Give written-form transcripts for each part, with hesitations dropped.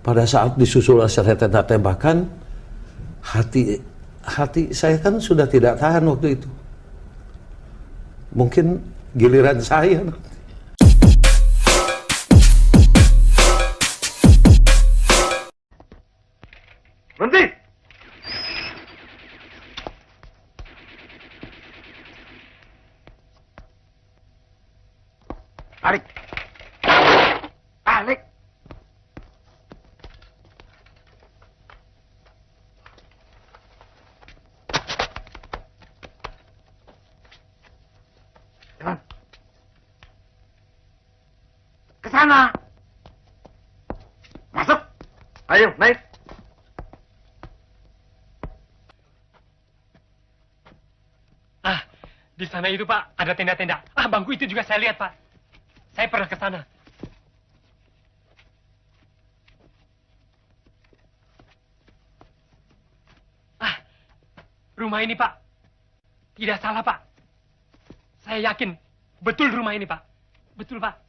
pada saat disusul serhetetan tembakan, hati saya kan sudah tidak tahan waktu itu. Mungkin giliran saya. Berhenti! Tarik! Tarik! Jalan! Ke sana! Masuk! Ayo, naik! Di sana itu, Pak, ada tenda-tenda. Bangku itu juga saya lihat, Pak. Saya pernah ke sana. Rumah ini, Pak. Tidak salah, Pak. Saya yakin betul rumah ini, Pak. Betul, Pak.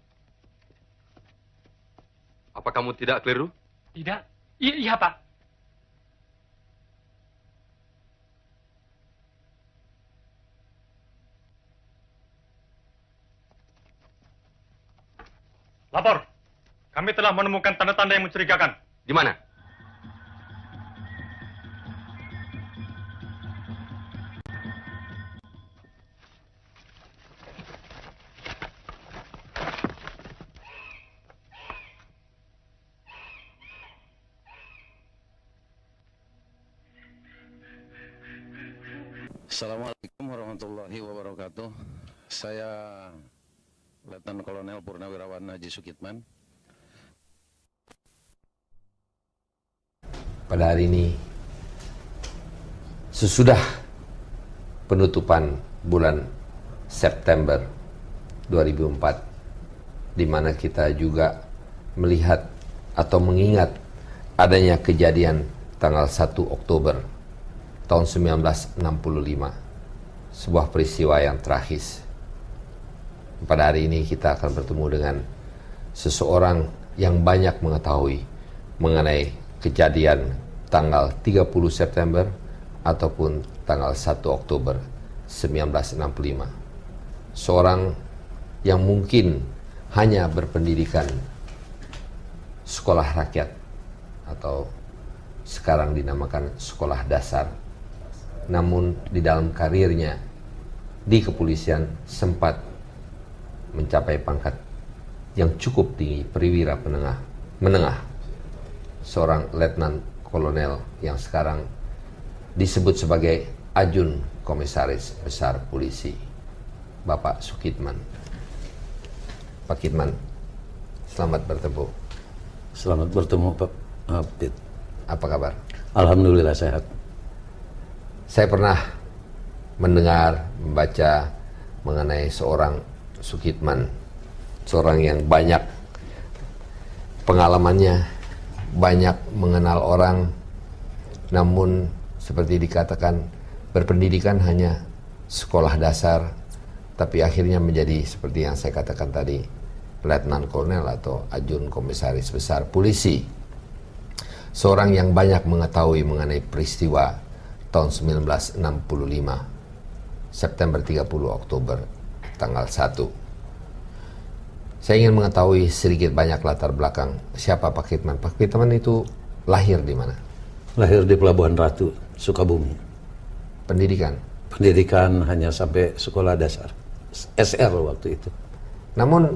Apa kamu tidak keliru? Tidak? Iya, Pak. Lapor, kami telah menemukan tanda-tanda yang mencurigakan. Di mana? Assalamualaikum warahmatullahi wabarakatuh. Saya Letnan Kolonel Purnawirawan Haji Sukitman. Pada hari ini, sesudah penutupan bulan September 2004, di mana kita juga melihat atau mengingat adanya kejadian tanggal 1 Oktober tahun 1965, sebuah peristiwa yang tragis. Pada hari ini kita akan bertemu dengan seseorang yang banyak mengetahui mengenai kejadian tanggal 30 September ataupun tanggal 1 Oktober 1965. Seorang yang mungkin hanya berpendidikan sekolah rakyat atau sekarang dinamakan sekolah dasar. Namun di dalam karirnya di kepolisian sempat mencapai pangkat yang cukup tinggi, perwira menengah. Seorang letnan kolonel yang sekarang disebut sebagai Ajun Komisaris Besar Polisi, Bapak Sukitman. Pak Kitman, selamat bertemu. Selamat bertemu, Pak Pit. Apa kabar? Alhamdulillah sehat. Saya pernah mendengar, membaca mengenai seorang Sukitman, seorang yang banyak pengalamannya, banyak mengenal orang, namun seperti dikatakan berpendidikan hanya sekolah dasar, tapi akhirnya menjadi seperti yang saya katakan tadi, Letnan Kolonel atau Ajun Komisaris Besar Polisi. Seorang yang banyak mengetahui mengenai peristiwa tahun 1965, September 30 Oktober tanggal 1. Saya ingin mengetahui sedikit banyak latar belakang siapa Pak Kitman. Pak Kitman itu lahir di mana? Lahir di Pelabuhan Ratu, Sukabumi. Pendidikan? Pendidikan hanya sampai sekolah dasar, SR waktu itu. Namun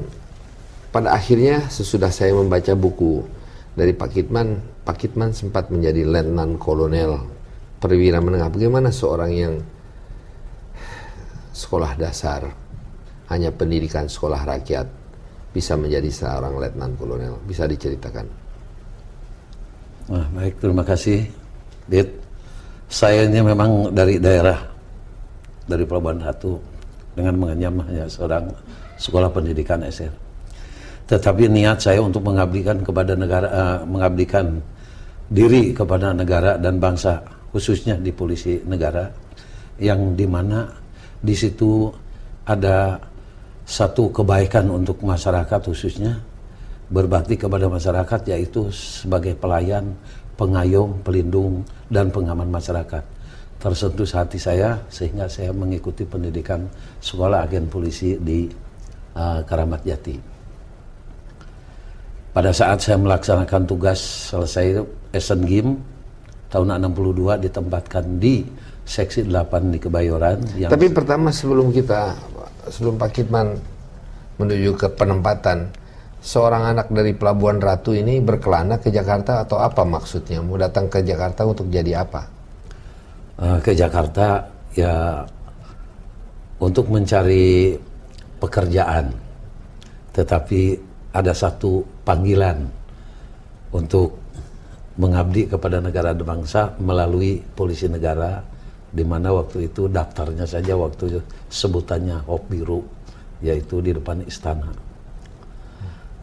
pada akhirnya sesudah saya membaca buku dari Pak Kitman sempat menjadi letnan kolonel perwira menengah. Bagaimana seorang yang sekolah dasar, hanya pendidikan sekolah rakyat, bisa menjadi seorang letnan kolonel? Bisa diceritakan? Nah, baik, terima kasih, Dit. Saya ini memang dari daerah, dari Pelabuhan Ratu, dengan mengenyam hanya seorang sekolah pendidikan SR. Tetapi niat saya untuk mengabdikan kepada negara, mengabdikan diri kepada negara dan bangsa, khususnya di polisi negara, yang dimana di situ ada satu kebaikan untuk masyarakat khususnya, berbakti kepada masyarakat, yaitu sebagai pelayan, pengayom, pelindung, dan pengaman masyarakat. Tersentuh hati saya sehingga saya mengikuti pendidikan sekolah agen polisi di Keramat Jati. Pada saat saya melaksanakan tugas selesai Asian Games tahun 62 ditempatkan di Seksi 8 di Kebayoran. Tapi pertama sebelum Pak Kitman menuju ke penempatan, seorang anak dari Pelabuhan Ratu ini berkelana ke Jakarta atau apa maksudnya? Mau datang ke Jakarta untuk jadi apa? Ke Jakarta ya untuk mencari pekerjaan, tetapi ada satu panggilan untuk mengabdi kepada negara dan bangsa melalui polisi negara, di mana waktu itu daftarnya saja waktu sebutannya Hop Biru, yaitu di depan istana.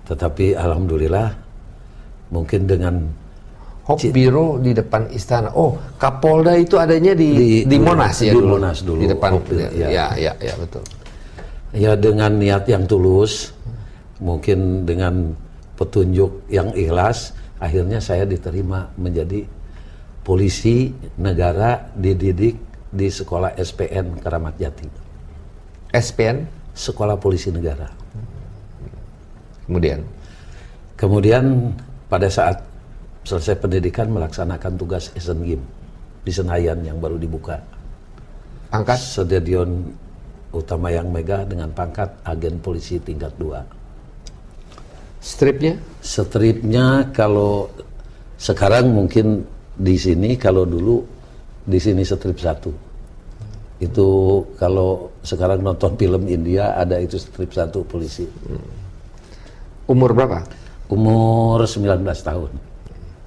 Tetapi alhamdulillah mungkin dengan Hop Biru di depan istana. Oh, Kapolda itu adanya di Monas ya di dulu. Monas dulu. Di depan. Ya. Ya, betul. Ya, dengan niat yang tulus, mungkin dengan petunjuk yang ikhlas, akhirnya saya diterima menjadi polisi negara dididik di sekolah SPN Keramat Jati. SPN? Sekolah Polisi Negara. Kemudian pada saat selesai pendidikan melaksanakan tugas Asian Games di Senayan yang baru dibuka. Pangkat? Stadion utama yang megah dengan pangkat agen polisi tingkat 2. Stripnya? Stripnya kalau sekarang mungkin di sini, kalau dulu di sini strip 1. Itu kalau sekarang nonton film India ada itu strip 1 polisi. Umur berapa? Umur 19 tahun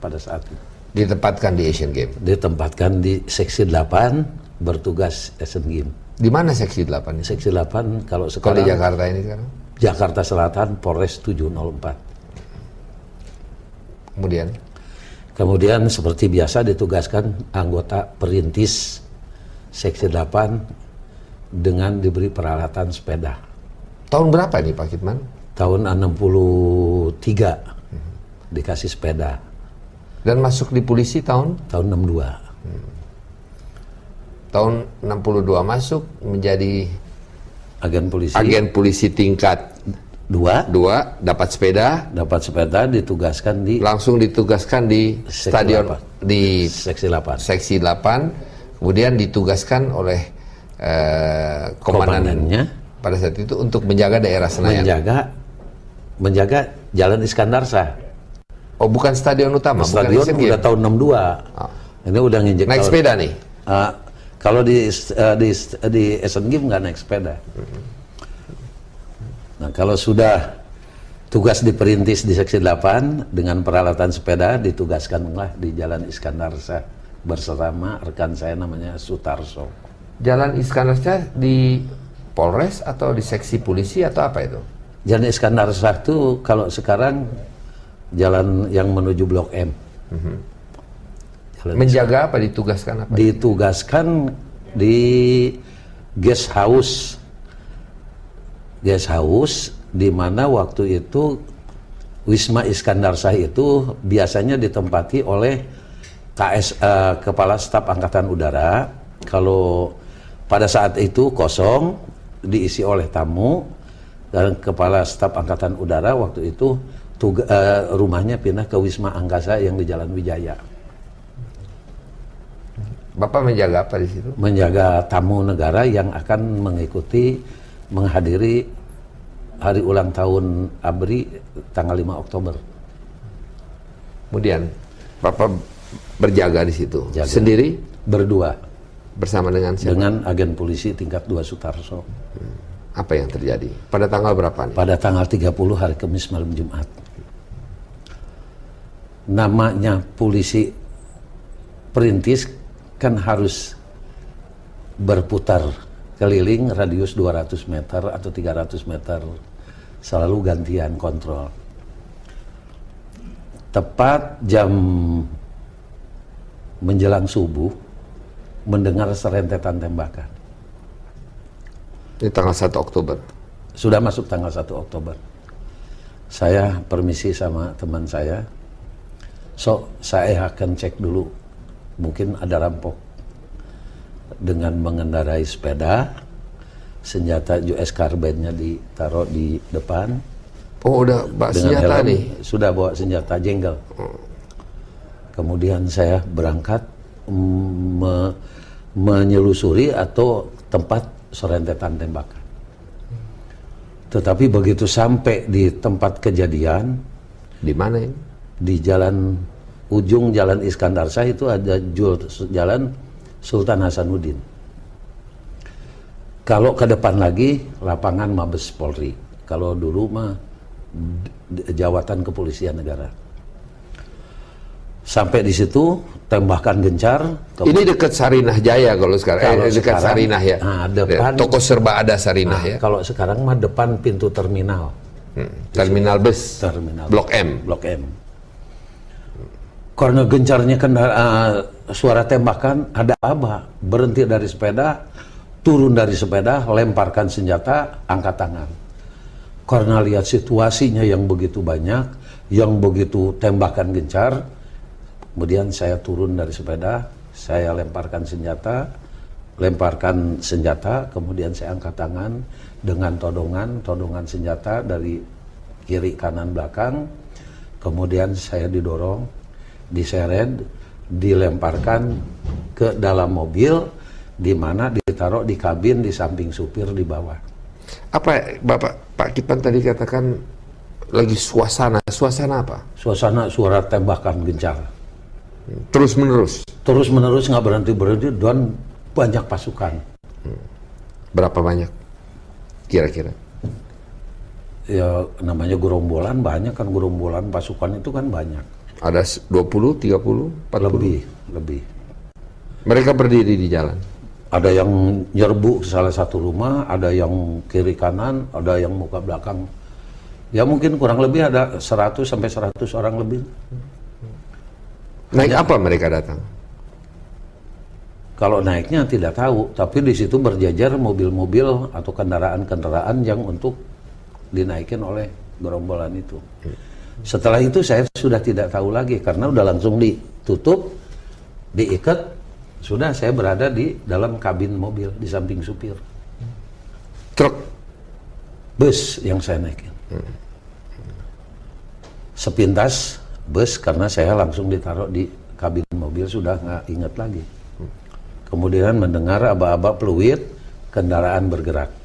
pada saat itu. Ditempatkan di Asian Games? Ditempatkan di Seksi 8 bertugas Asian Games. Di mana Seksi 8 ini? Seksi 8 kalau Kalau sekarang di Jakarta ini sekarang? Jakarta Selatan, Polres 704. Kemudian seperti biasa ditugaskan anggota perintis Seksi 8 dengan diberi peralatan sepeda. Tahun berapa nih Pak Kitman? Tahun 63 dikasih sepeda. Dan masuk di polisi tahun? Tahun 62. Tahun 62 masuk menjadi Agen polisi tingkat 2, dapat sepeda, langsung ditugaskan di stadion 8. di Seksi 8. 8, kemudian ditugaskan oleh komandannya pada saat itu untuk menjaga daerah Senayan. Menjaga Jalan Iskandar Shah. Oh, bukan stadion utama, stadion bukan udah tahun 62. Ini udah nginjek naik sepeda nih. Kalau di Asian Games nggak naik sepeda. Nah, kalau sudah tugas di perintis di Seksi 8 dengan peralatan sepeda, ditugaskanlah di Jalan Iskandar Shah bersama rekan saya namanya Sutarso. Jalan Iskandar Shah di Polres atau di Seksi Polisi atau apa itu? Jalan Iskandar Shah itu kalau sekarang jalan yang menuju Blok M. Menjaga apa, ditugaskan apa? Ditugaskan di guest house di mana waktu itu Wisma Iskandar Shah itu biasanya ditempati oleh Kepala Staf Angkatan Udara. Kalau pada saat itu kosong, diisi oleh tamu, dan Kepala Staf Angkatan Udara waktu itu rumahnya pindah ke Wisma Angkasa yang di Jalan Wijaya. Bapak menjaga apa di situ? Menjaga tamu negara yang akan menghadiri hari ulang tahun ABRI tanggal 5 Oktober. Kemudian Bapak berjaga di situ. Jaga. Sendiri? Berdua. Bersama dengan siapa? Dengan agen polisi tingkat 2 Sutarso. Apa yang terjadi? Pada tanggal berapa nih? Pada tanggal 30 hari Kamis malam Jumat. Namanya polisi perintis kan harus berputar keliling radius 200 meter atau 300 meter, selalu gantian kontrol. Tepat jam menjelang subuh mendengar serentetan tembakan. Ini tanggal 1 Oktober. Sudah masuk tanggal 1 Oktober. Saya permisi sama teman saya. So, saya akan cek dulu. Mungkin ada rampok. Dengan mengendarai sepeda, senjata US carbine-nya ditaruh di depan. Oh, udah bawa senjata helm, nih? Sudah bawa senjata jengkel. Kemudian saya berangkat menyelusuri atau tempat serentetan tembakan. Tetapi begitu sampai di tempat kejadian, Di mana ini? di ujung Jalan Iskandar Shah itu ada Jalan Sultan Hasanuddin. Kalau ke depan lagi lapangan Mabes Polri. Kalau dulu mah Jawatan Kepolisian Negara. Sampai di situ tembakan gencar. Ini dekat Sarinah Jaya kalau sekarang. Kalau Dekat sekarang, Sarinah ya. nah, depan, Toko serba ada Sarinah ya. Kalau sekarang mah depan pintu terminal. Terminal bus. Terminal. Blok M. Blok M. Karena gencarnya suara tembakan, ada abah berhenti dari sepeda, turun dari sepeda, lemparkan senjata, angkat tangan. Karena lihat situasinya yang begitu banyak, yang begitu tembakan gencar, kemudian saya turun dari sepeda, saya lemparkan senjata, kemudian saya angkat tangan dengan todongan senjata dari kiri, kanan, belakang, kemudian saya didorong, diseret, dilemparkan ke dalam mobil, di mana ditaruh di kabin di samping supir di bawah. Apa Pak Kiplan tadi katakan lagi suasana apa? Suasana suara tembakan gencar. Terus menerus. Terus menerus nggak berhenti dan banyak pasukan. Berapa banyak? Kira-kira? Ya namanya gerombolan banyak kan, gerombolan pasukan itu kan banyak. Ada 20, 30, 40? Lebih. Mereka berdiri di jalan? Ada yang nyerbu ke salah satu rumah, ada yang kiri kanan, ada yang muka belakang. Ya mungkin kurang lebih ada 100 sampai 100 orang lebih. Naik apa mereka datang? Kalau naiknya tidak tahu, tapi di situ berjajar mobil-mobil atau kendaraan-kendaraan yang untuk dinaikin oleh gerombolan itu. Setelah itu saya sudah tidak tahu lagi karena udah langsung ditutup, diikat, sudah saya berada di dalam kabin mobil di samping supir. Truk? Bus yang saya naikin. Sepintas bus karena saya langsung ditaruh di kabin mobil, sudah nggak ingat lagi. Kemudian mendengar aba-aba peluit, kendaraan bergerak.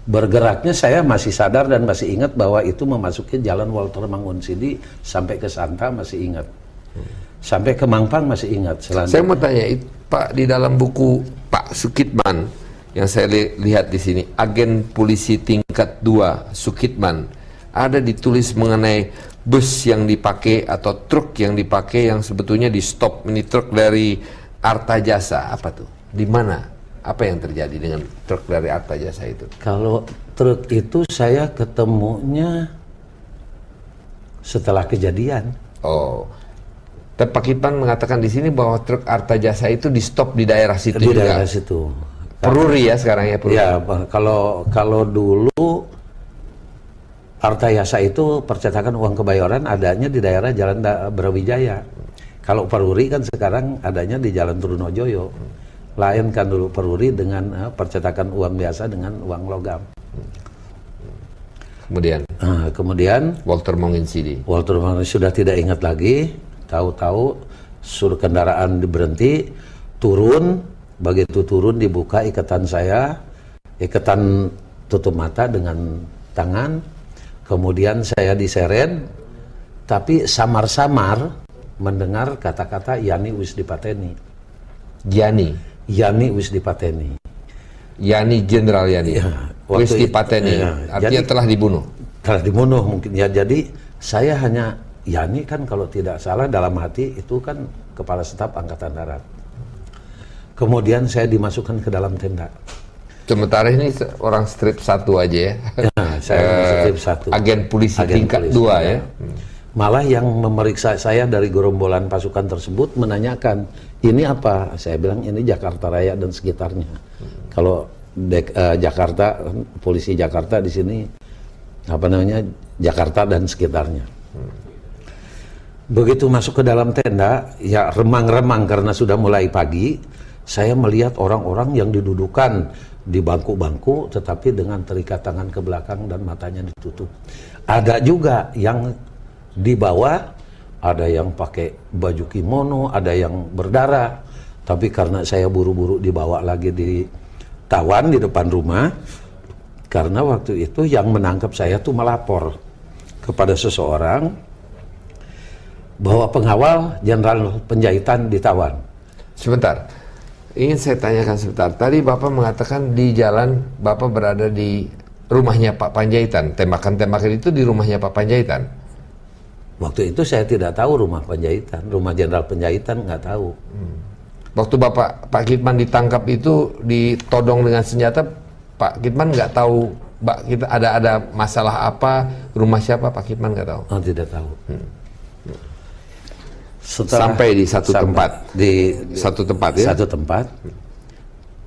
Bergeraknya saya masih sadar dan masih ingat bahwa itu memasuki jalan Walter Mangunsidi sampai ke Santa masih ingat. Sampai ke Mampang masih ingat. Saya mau tanya, Pak, di dalam buku Pak Sukitman yang saya lihat di sini, agen polisi tingkat 2 Sukitman, ada ditulis mengenai bus yang dipakai atau truk yang dipakai yang sebetulnya di stop. Ini truk dari Artajasa, apa tuh? Di mana? Apa yang terjadi dengan truk dari Artajasa itu? Kalau truk itu saya ketemunya setelah kejadian. Oh, tapi Pak Kiplan mengatakan di sini bahwa truk Artajasa itu di stop di daerah situ Di juga. daerah situ. Peruri ya sekarang ya, Peruri. Ya, kalau dulu Artajasa itu percetakan uang kebayoran adanya di daerah Jalan Brawijaya. Kalau Peruri kan sekarang adanya di Jalan Trunojoyo. Lain kan dulu Peruri dengan percetakan uang biasa dengan uang logam. Kemudian Walter Mangunsidi sudah tidak ingat lagi. Tahu-tahu suruh kendaraan berhenti, turun. Begitu turun dibuka ikatan saya, ikatan tutup mata dengan tangan. Kemudian saya diseret, tapi samar-samar mendengar kata-kata Yani wis dipateni. Yani wis dipateni. Yani Jenderal Yani. Ya, wis dipateni. Ya, artinya jadi, telah dibunuh. Telah dibunuh mungkin ya. Jadi saya hanya Yani kan kalau tidak salah dalam hati itu kan Kepala Staf Angkatan Darat. Kemudian saya dimasukkan ke dalam tenda. Sementara ini orang strip 1 aja ya. Saya strip 1. Agen polisi tingkat 2 ya. Malah yang memeriksa saya dari gerombolan pasukan tersebut menanyakan, ini apa? Saya bilang ini Jakarta Raya dan sekitarnya. Kalau Jakarta, polisi Jakarta di sini Jakarta dan sekitarnya. Begitu masuk ke dalam tenda, ya remang-remang karena sudah mulai pagi, saya melihat orang-orang yang didudukan di bangku-bangku tetapi dengan terikat tangan ke belakang dan matanya ditutup. Ada juga yang di bawah, ada yang pakai baju kimono, ada yang berdarah. Tapi karena saya buru-buru dibawa lagi ditawan di depan rumah, karena waktu itu yang menangkap saya tuh melapor kepada seseorang bahwa pengawal Jenderal Penjahitan ditawan. Sebentar, ingin saya tanyakan sebentar. Tadi Bapak mengatakan di jalan Bapak berada di rumahnya Pak Panjaitan. Tembakan-tembakan itu di rumahnya Pak Panjaitan. Waktu itu saya tidak tahu rumah Penjahitan, rumah Jenderal Penjahitan nggak tahu. Waktu Pak Kitman ditangkap itu ditodong dengan senjata, Pak Kitman nggak tahu kita ada masalah apa, rumah siapa, Pak Kitman nggak tahu. Oh, tidak tahu. Sampai di satu tempat, satu tempat ya. Satu tempat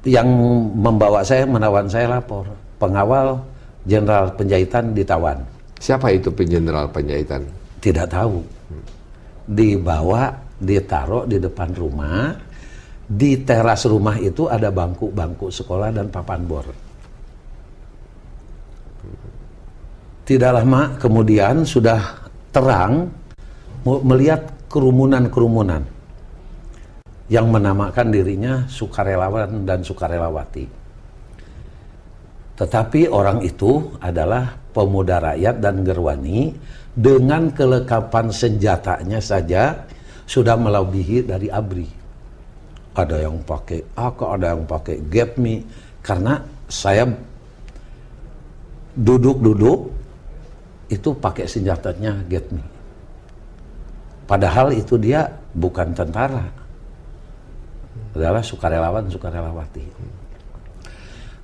yang membawa saya, menawan saya lapor, pengawal Jenderal Penjahitan ditawan. Siapa itu Jenderal Penjahitan? Tidak tahu. Dibawa, ditaruh di depan rumah. Di teras rumah itu ada bangku-bangku sekolah dan papan bor. Tidak lama kemudian sudah terang melihat kerumunan-kerumunan yang menamakan dirinya sukarelawan dan sukarelawati. Tetapi orang itu adalah pemuda rakyat dan gerwani dengan kelengkapan senjatanya saja sudah melebihi dari ABRI. Ada yang pakai AK, ada yang pakai GEPMI. Karena saya duduk-duduk itu pakai senjatanya GEPMI. Padahal itu dia bukan tentara, adalah sukarelawan, sukarelawati.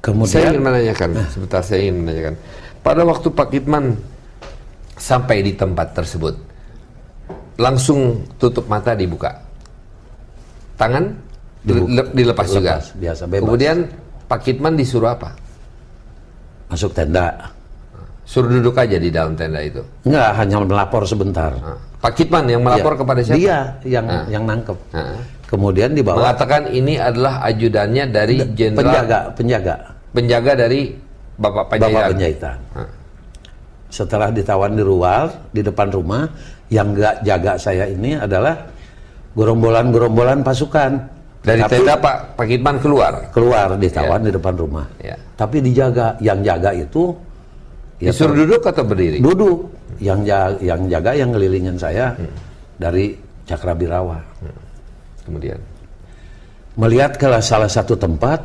Kemudian saya ingin menanyakan, sebentar saya ingin menanyakan. Pada waktu Pak Kitman sampai di tempat tersebut, langsung tutup mata dibuka, tangan dilepas juga, biasa bebas. Kemudian Pak Kitman disuruh apa? Masuk tenda. Suruh duduk aja di dalam tenda itu? Enggak, hanya melapor sebentar. Pak Kitman yang melapor kepada siapa? Dia yang nangkep. Kemudian dibawa. Mengatakan ini adalah ajudannya dari jenderal penjaga dari Bapak Panjaitan. Setelah ditawan di luar, di depan rumah, yang nggak jaga saya ini adalah gerombolan-gerombolan pasukan. Dari tenda Pak Kitman keluar ditawan di depan rumah. Ya. Tapi dijaga, yang jaga itu disuruh duduk atau berdiri? Duduk. Yang jaga yang ngelilingin saya dari Cakrabirawa. Kemudian melihat ke salah satu tempat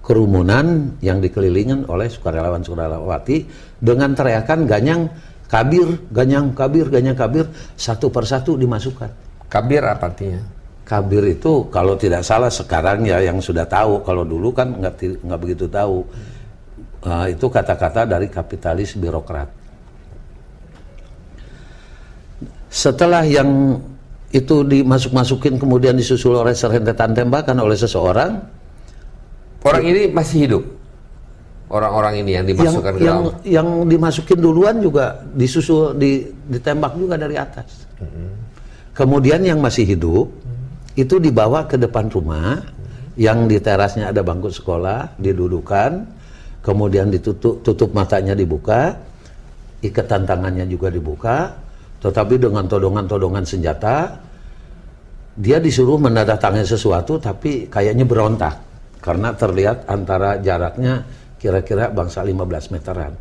kerumunan yang dikelilingin oleh sukarelawan sukarelawati dengan teriakan ganyang kabir, ganyang kabir, ganyang kabir, satu persatu dimasukkan. Kabir apa artinya? Kabir itu kalau tidak salah sekarang ya yang sudah tahu, kalau dulu kan nggak begitu tahu. Itu kata-kata dari kapitalis birokrat. Setelah yang itu dimasuk-masukin kemudian disusul oleh serentetan tembakan oleh seseorang. Orang ini masih hidup? Orang-orang ini yang dimasukkan ke dalam? Yang dimasukin duluan juga disusul, ditembak juga dari atas. Kemudian yang masih hidup itu dibawa ke depan rumah, yang di terasnya ada bangku sekolah, didudukan, kemudian tutup matanya dibuka, ikatan tangannya juga dibuka, tetapi dengan todongan-todongan senjata. Dia disuruh menandatangani sesuatu tapi kayaknya berontak karena terlihat antara jaraknya kira-kira bangsa 15 meteran.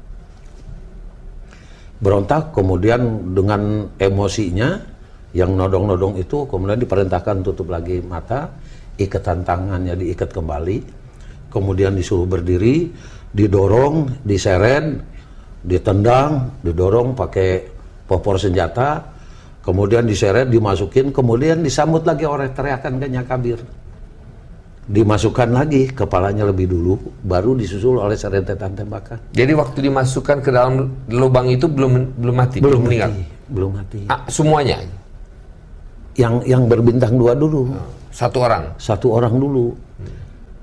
Berontak, kemudian dengan emosinya yang nodong-nodong itu kemudian diperintahkan tutup lagi mata, ikatan tangannya diikat kembali, kemudian disuruh berdiri, didorong, diseret, ditendang, didorong pakai popor senjata, kemudian diseret, dimasukin, kemudian disambut lagi oleh teriakan ganyang kabir. Dimasukkan lagi, kepalanya lebih dulu, baru disusul oleh serentetan tembakan. Jadi waktu dimasukkan ke dalam lubang itu belum mati, belum meninggal? Belum mati. Semuanya? Yang berbintang 2 dulu. Satu orang? Satu orang dulu.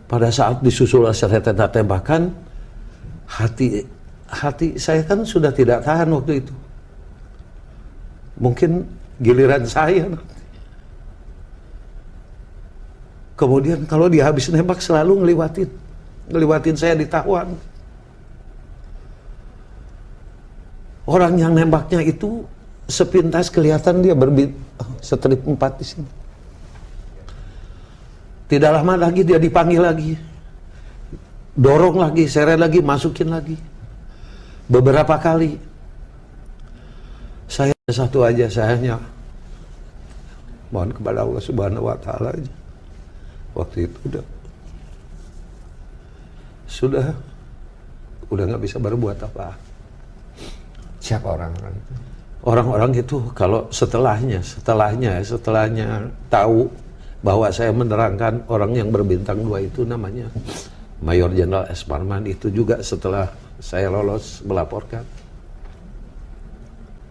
Pada saat disusul oleh serentetan tembakan, hati saya kan sudah tidak tahan waktu itu. Mungkin giliran saya nanti. Kemudian kalau dia habis nembak selalu ngeliwatin saya ditawan. Orang yang nembaknya itu sepintas kelihatan dia setrip 4 di sini. Tidak lama lagi dia dipanggil lagi. Dorong lagi, seret lagi, masukin lagi. Beberapa kali. Saya satu aja, saya hanya mohon kepada Allah Subhanahu wa Ta'ala aja. Waktu itu udah nggak bisa berbuat apa. Siapa orang-orang itu? Orang-orang itu kalau setelahnya tahu bahwa saya menerangkan orang yang berbintang 2 itu namanya Mayor Jenderal S. Parman, itu juga setelah saya lolos melaporkan.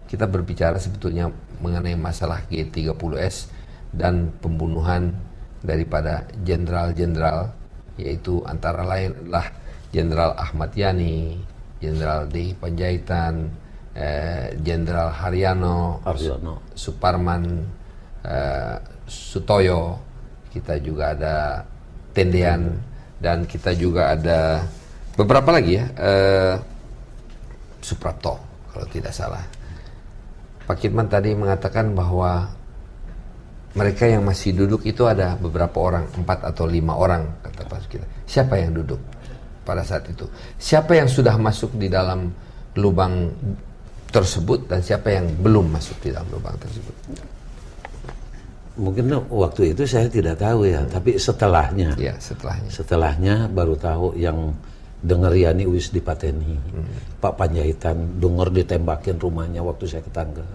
Kita berbicara sebetulnya mengenai masalah G30S dan pembunuhan daripada jenderal-jenderal, yaitu antara lain adalah Jenderal Ahmad Yani, Jenderal D. Panjaitan, Jenderal Haryono, Suparman, Sutoyo, kita juga ada Tendean, dan kita juga ada beberapa lagi ya, Suprapto kalau tidak salah. Pak Kitman tadi mengatakan bahwa mereka yang masih duduk itu ada beberapa orang, 4 atau 5 orang kata Pak kita. Siapa yang duduk pada saat itu? Siapa yang sudah masuk di dalam lubang tersebut dan siapa yang belum masuk di dalam lubang tersebut? Mungkin waktu itu saya tidak tahu ya, tapi setelahnya. Ya, setelahnya. Setelahnya baru tahu yang dengar Yani Uwis dipateni. Pak Panjaitan dengar ditembakin rumahnya waktu saya ketangkep.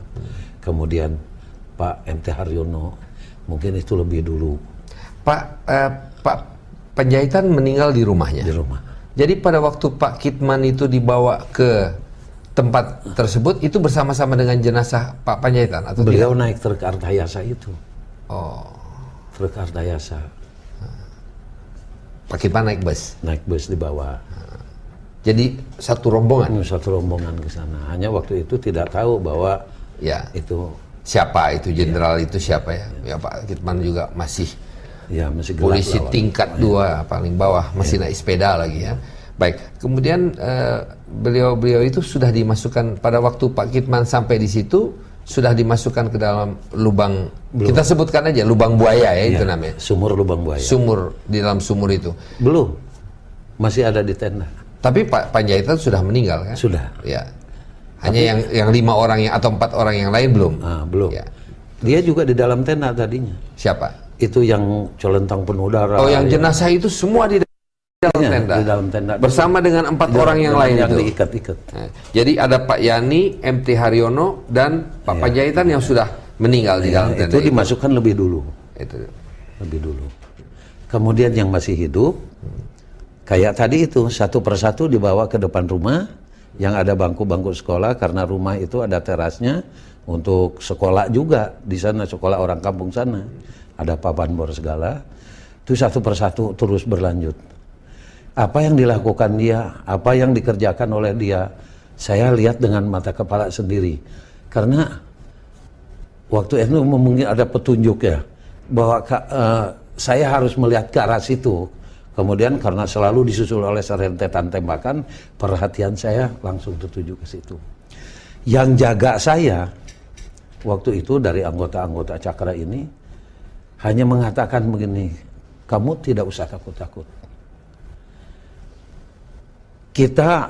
Kemudian Pak MT Haryono, mungkin itu lebih dulu. Pak Panjaitan meninggal di rumahnya. Di rumah. Jadi pada waktu Pak Kitman itu dibawa ke tempat tersebut, itu bersama-sama dengan jenazah Pak Panjaitan atau beliau tidak? naik truk Artayasa itu. Oh. Truk Artayasa. Pak Kitman naik bus. Naik bus dibawa. Jadi satu rombongan. Satu rombongan ke sana. Hanya waktu itu tidak tahu bahwa Ya. itu Siapa itu jenderal itu siapa ya? Ya Pak Kitman juga masih masih gelap polisi lawan. tingkat 2 paling bawah, masih naik sepeda lagi ya. Baik, kemudian beliau itu sudah dimasukkan pada waktu Pak Kitman sampai di situ, sudah dimasukkan ke dalam lubang. Belum. Kita sebutkan aja lubang buaya ya, itu namanya. Sumur lubang buaya. Sumur, di dalam sumur itu. Belum. Masih ada di tenda. Tapi Pak Panjaitan sudah meninggal kan? Sudah. Ya. Hanya yang 5 orang yang atau 4 orang yang lain belum. Belum. Ya. Dia juga di dalam tenda tadinya. Siapa? Itu yang colentang penuh darah. Oh, yang jenazah itu semua di dalam tenda. Di dalam tenda. Bersama dengan 4 orang yang lain yang itu. diikat-ikat. Nah, jadi ada Pak Yani, MT Haryono, dan Pak Panjaitan yang sudah meninggal di dalam tenda itu dimasukkan lebih dulu. Itu. Lebih dulu. Kemudian yang masih hidup, kayak tadi itu satu persatu dibawa ke depan rumah, yang ada bangku-bangku sekolah karena rumah itu ada terasnya untuk sekolah juga di sana, sekolah orang kampung sana. Ada papan bor segala. Itu satu persatu terus berlanjut. Apa yang dilakukan dia, apa yang dikerjakan oleh dia, saya lihat dengan mata kepala sendiri. Karena waktu itu mungkin ada petunjuk ya, bahwa saya harus melihat ke arah situ. Kemudian karena selalu disusul oleh serentetan tembakan, perhatian saya langsung tertuju ke situ. Yang jaga saya waktu itu dari anggota-anggota Cakra ini hanya mengatakan begini, kamu tidak usah takut-takut. Kita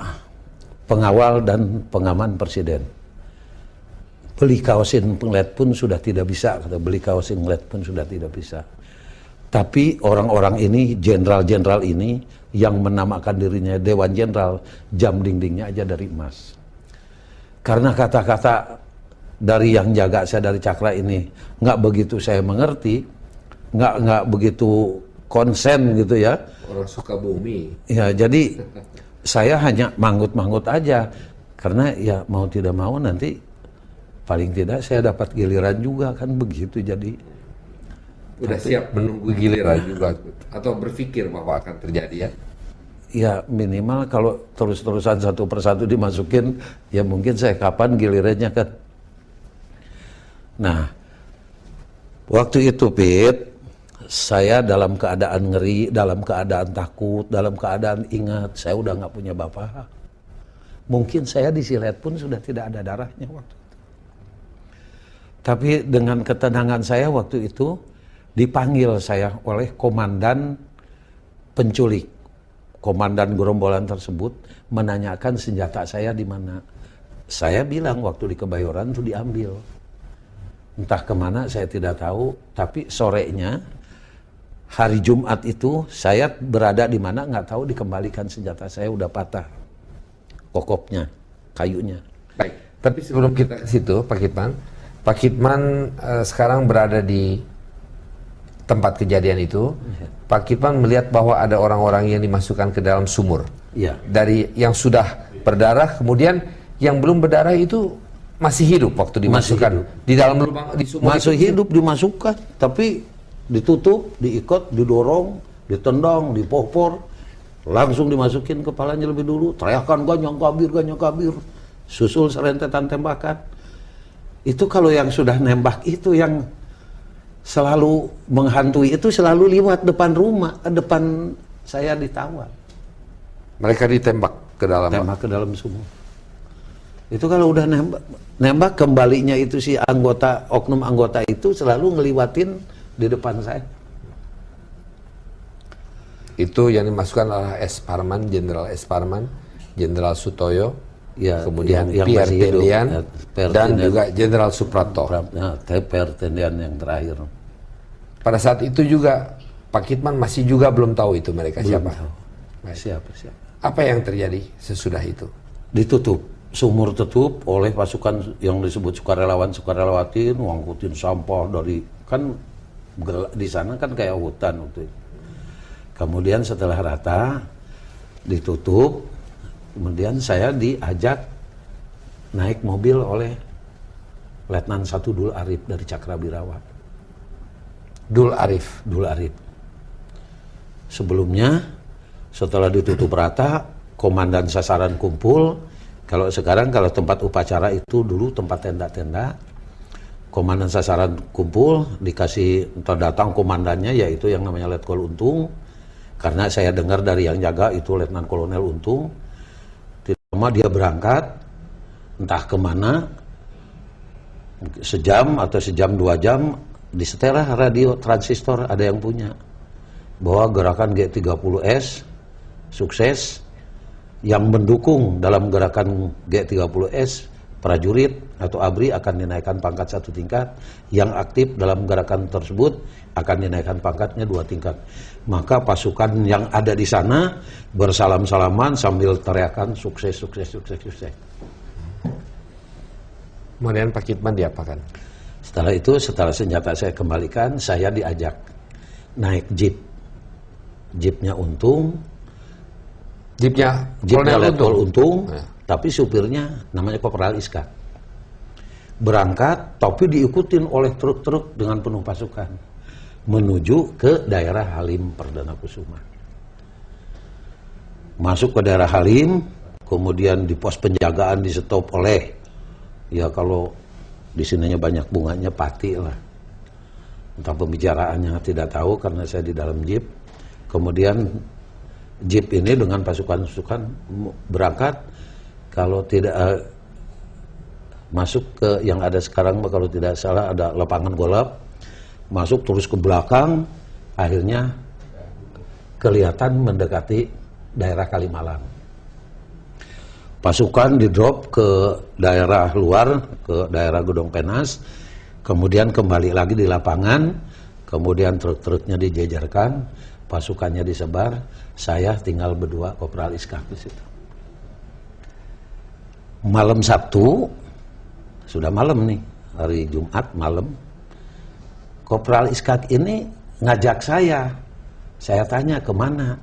pengawal dan pengaman presiden. Beli kaosin penglet pun sudah tidak bisa, kata beli kaosin penglet pun sudah tidak bisa. Tapi orang-orang ini, jenderal-jenderal ini yang menamakan dirinya Dewan Jenderal, jam dindingnya aja dari emas. Karena kata-kata dari yang jaga saya dari Cakra ini nggak begitu saya mengerti, nggak begitu konsen gitu ya. Orang suka bumi. Ya jadi saya hanya manggut-manggut aja karena ya mau tidak mau nanti paling tidak saya dapat giliran juga kan begitu jadi. Udah siap menunggu giliran juga atau berpikir bahwa akan terjadi ya? Ya minimal kalau terus-terusan satu persatu dimasukin, ya mungkin saya kapan gilirannya kan. Nah, waktu itu Pit, saya dalam keadaan ngeri, dalam keadaan takut, dalam keadaan ingat, saya udah nggak punya bapak. Mungkin saya disilet pun sudah tidak ada darahnya waktu itu. Tapi dengan ketenangan saya waktu itu, dipanggil saya oleh komandan penculik. Komandan gerombolan tersebut menanyakan senjata saya di mana. Saya bilang waktu di Kebayoran itu diambil. Entah kemana saya tidak tahu, tapi sorenya hari Jumat itu saya berada di mana nggak tahu, dikembalikan senjata saya udah patah kokopnya, kayunya. Baik, tapi sebelum kita ke situ Pak Kitman sekarang berada di tempat kejadian itu. Pak Kitman melihat bahwa ada orang-orang yang dimasukkan ke dalam sumur. Iya. Dari yang sudah berdarah, kemudian yang belum berdarah itu masih hidup waktu dimasukkan di dalam lubang di sumur. Masih itu. hidup dimasukkan, tapi ditutup, diikat, didorong, ditendang, dipopor, langsung dimasukin kepalanya lebih dulu, teriakan ganyang kabir, susul serentetan tembakan. Itu kalau yang sudah nembak itu yang selalu menghantui itu selalu lewat depan rumah, depan saya ditawar. Mereka ditembak ke dalam. Tembak ke dalam sumur. Itu kalau udah nembak kembalinya itu si oknum anggota itu selalu ngeliwatin di depan saya. Itu yang dimasukkan adalah Jenderal S. Parman, Jenderal Sutoyo, Ya, kemudian yang Pierre masih hidup, Tendian, Pierre dan Tendian. juga Jenderal Suprapto. Pierre Tendian yang terakhir. Pada saat itu juga Pak Kitman masih juga belum tahu itu mereka siapa. Baik. Siapa? Apa yang terjadi sesudah itu? Ditutup, sumur tutup oleh pasukan yang disebut sukarelawan-sukarelawatin, ngangkutin sampah dari, kan di sana kan kayak hutan waktu itu. Kemudian setelah rata ditutup, kemudian saya diajak naik mobil oleh Letnan 1 Dul Arif dari Cakrabirawa. Dul Arif. Sebelumnya, setelah ditutup rata, komandan sasaran kumpul. Kalau sekarang, kalau tempat upacara itu dulu tempat tenda-tenda. Komandan sasaran kumpul, dikasih datang komandannya, yaitu yang namanya Letkol Untung. Karena saya dengar dari yang jaga itu Letnan Kolonel Untung. Tidak lama dia berangkat, entah kemana, sejam atau sejam 2 jam, disetel radio transistor ada yang punya. Bahwa gerakan G30S sukses, yang mendukung dalam gerakan G30S, prajurit atau ABRI akan dinaikkan pangkat 1 tingkat, yang aktif dalam gerakan tersebut akan dinaikkan pangkatnya 2 tingkat. Maka pasukan yang ada di sana bersalam-salaman sambil teriakan sukses. Kemudian Pak Kitman diapakan? Setelah itu, setelah senjata saya kembalikan, saya diajak naik jeep. Jeepnya Untung. Jeepnya Letkol Untung, Ya. tapi supirnya namanya Kopral Iska. Berangkat, tapi diikutin oleh truk-truk dengan penuh pasukan menuju ke daerah Halim Perdana Kusuma. Masuk ke daerah Halim, kemudian di pos penjagaan di stop oleh, ya kalau di sininya banyak bunganya, pati lah. Entah pembicaraannya tidak tahu karena saya di dalam jeep. Kemudian jeep ini dengan pasukan-pasukan berangkat, kalau tidak masuk ke yang ada sekarang, kalau tidak salah ada lapangan golf, masuk terus ke belakang, akhirnya kelihatan mendekati daerah Kalimalang. Pasukan di-drop ke daerah luar, ke daerah Gedong Penas, kemudian kembali lagi di lapangan, kemudian truk-truknya dijejerkan, pasukannya disebar, saya tinggal berdua Kopral Iskak di situ. Malam Sabtu, sudah malam nih, hari Jumat malam, Kopral Iskak ini ngajak saya tanya kemana?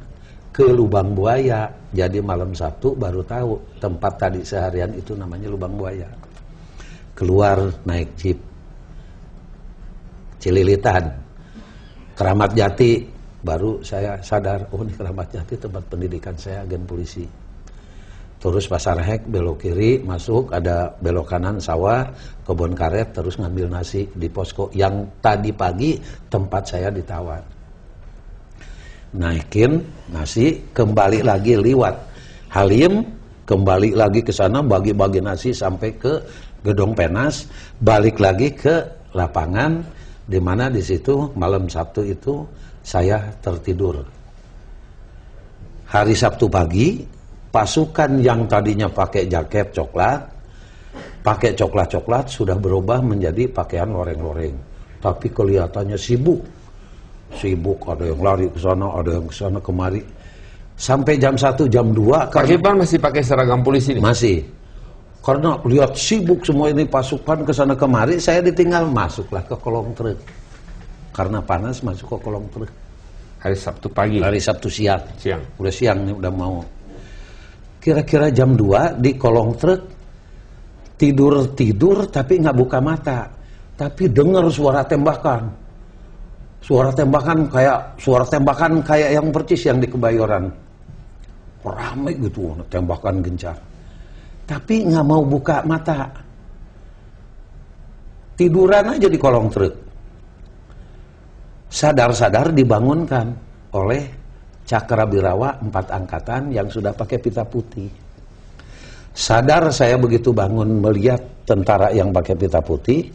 Ke Lubang Buaya. Jadi malam Sabtu baru tahu tempat tadi seharian itu namanya Lubang Buaya. Keluar naik jeep, Cililitan, Keramat Jati, baru saya sadar, oh ini Keramat Jati tempat pendidikan saya, agen polisi. Terus Pasar Hek, belok kiri, masuk, ada belok kanan, sawah, kebun karet, terus ngambil nasi di posko yang tadi pagi tempat saya ditawan. Naikin nasi, kembali lagi liwat Halim, kembali lagi ke sana, bagi-bagi nasi sampai ke Gedung Penas, balik lagi ke lapangan, di mana di situ malam Sabtu itu saya tertidur. Hari Sabtu pagi, pasukan yang tadinya pakai jaket coklat, pakai coklat-coklat sudah berubah menjadi pakaian loreng-loreng. Tapi kelihatannya sibuk. Sibuk, ada yang lari ke sana, ada yang ke sana kemari. Sampai jam 1, jam 2. Pak Kipman masih pakai seragam polisi nih? Masih. Karena lihat sibuk semua ini pasukan ke sana kemari, saya ditinggal, masuklah ke kolong truk. Karena panas masuk ke kolong truk. Hari Sabtu pagi? Hari Sabtu siang. Siang. Udah siang nih, udah mau. Kira-kira jam 2 di kolong truk, tidur tapi nggak buka mata, tapi dengar suara tembakan. Suara tembakan kayak yang percis yang di Kebayoran. Ramai gitu, tembakan gencar. Tapi nggak mau buka mata. Tiduran aja di kolong truk. Sadar-sadar dibangunkan oleh Cakrabirawa 4 angkatan yang sudah pakai pita putih. Sadar saya begitu bangun melihat tentara yang pakai pita putih,